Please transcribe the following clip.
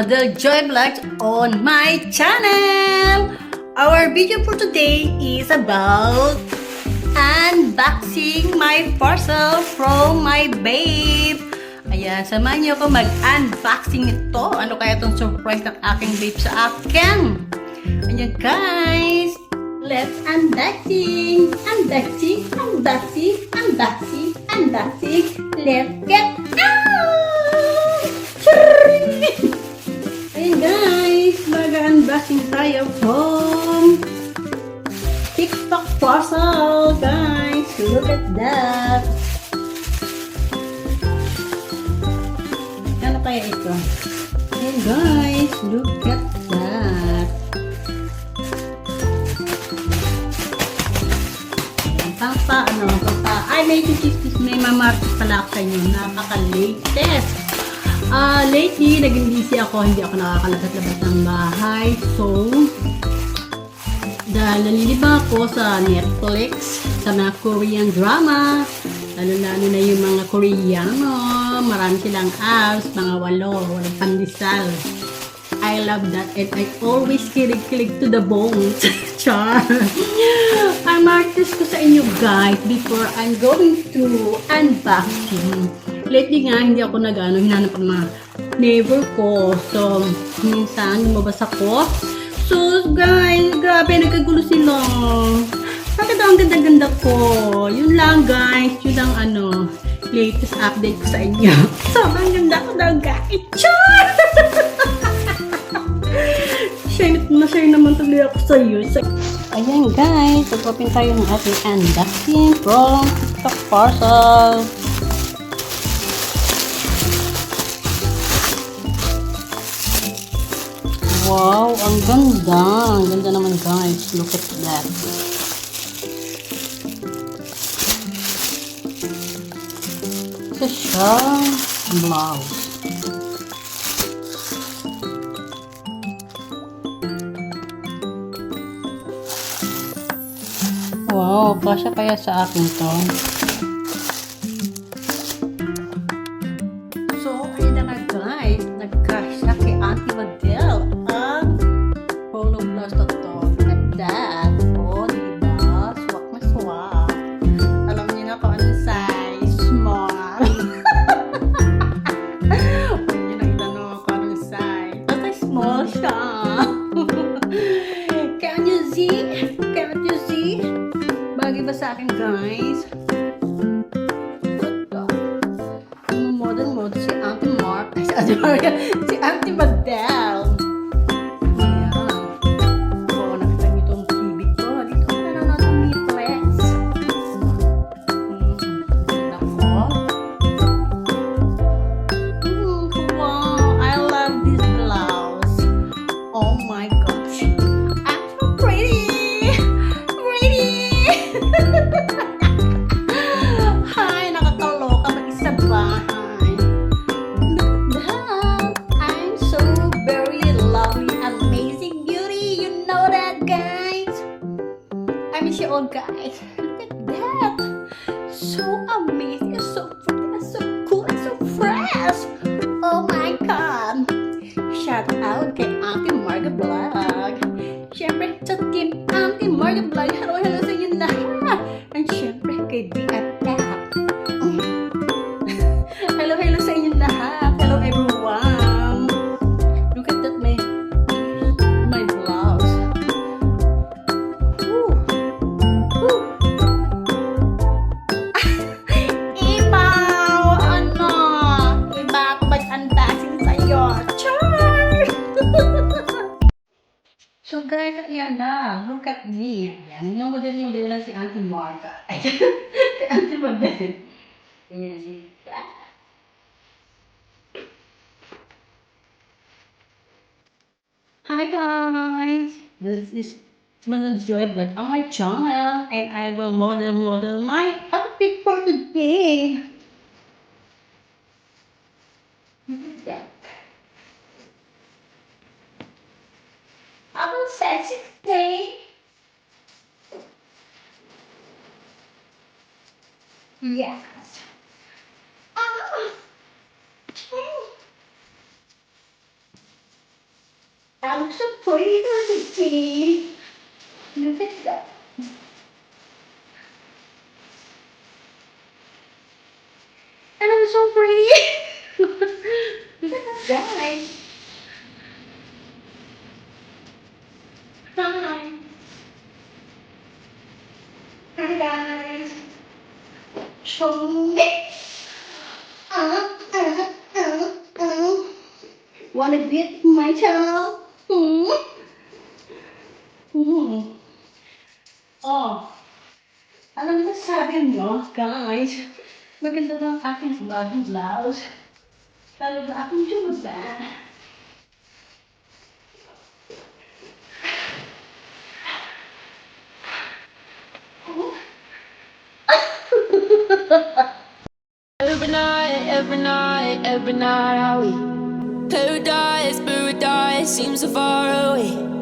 Model Joy Vlogs on my channel! Our video for today is about unboxing my parcel from my babe. Ayan, samahan niyo ako mag-unboxing nito. Ano kaya itong surprise ng aking babe sa akin? Ayan guys! Let's unboxing! Unboxing! Unboxing! Unboxing! Unboxing! Let's get out! Ayan guys! Mag-unboxing tayo from TikTok parcel guys! Look at that! Ano kaya ito? Ayan guys! Look at that! Ay, may chismis, may mamarket pala ako sa inyo. Napaka-latest. Lately, naging busy ako. Hindi ako nakakalabas-labas ng bahay. So, dahil nalilibang ako sa Netflix, sa mga Korean drama, lalo-lalo na yung mga Koreano, marami silang apps, mga walang pandesal. I love that and I always kilig-kilig to the bones. Char! Ang markets ko sa inyo guys before I'm going to unboxing. Lately nga, hindi ako hinanap ang mga neighbor ko. So, minsan lumabas ako. So, guys, grabe, nagkagulo sila. Bakit ang ganda-ganda ko? Yun lang guys, yun lang latest update ko sa inyo. Sobrang ganda ko daw guys. Char! Share naman tuloy ako sa iyo. Ayan guys, mag-open tayo ng ating unboxing from TikTok parcel. Wow, ang ganda. Ang ganda naman guys. Look at that. Ito siya. Blouse. Wow, kasya kaya sa akin to. So, ayun na nga guys, nagkasya kay Auntie Model ang polo blouse na to. Look at that. Oh, diba? Swak na swak. Alam niyo na kung anong size. Small. Huwag niyo na itanong kung anong size. Basta small siya. Can you see? Can you see? Bagay ba sa akin guys? Model si Auntie Mark. Ay, si Auntie Model. Ayan. Oo, nakita niyo itong TV ko. Dito ko na lang itong Netflix. Nako. Wow, I love this blouse. Oh my gosh. I'm so pretty. Hi, nakakaloka mag-isa bahay. Look at that. I'm so very lovely, amazing beauty. You know that, guys. I miss you all, guys. Look at that. So amazing, so pretty, so cool, and so fresh. Oh my God. Shout out kay Auntie Marga Vlog. Siyempre, sa team Auntie Marga Vlog. Hello sa inyo lahat. And siyempre, kay BFF. Hello sa inyo lahat. Hello everyone. Look at that, my blouse. Woo. Woo. Ibaw! Iba ako mag-unboxing sa'yo. Char! So guys, ayan na. Look at me. Yan. Yung model lang si Auntie Marga. Si Auntie Model. Ayan si... Hi guys! This is Model Joy Vlog on my channel. And I will model my outfit for today. Look at that. I will sexy today. Yes. pretty. Look at that. And I'm so pretty. Guys. Hi. Hi guys. Show me. Wanna beat my channel? Oh, alam mo sabi mo, guys, maganda ng aking bagong blouse. Lalo na akong jumaba. Every night, we paradise, paradise seems so far away.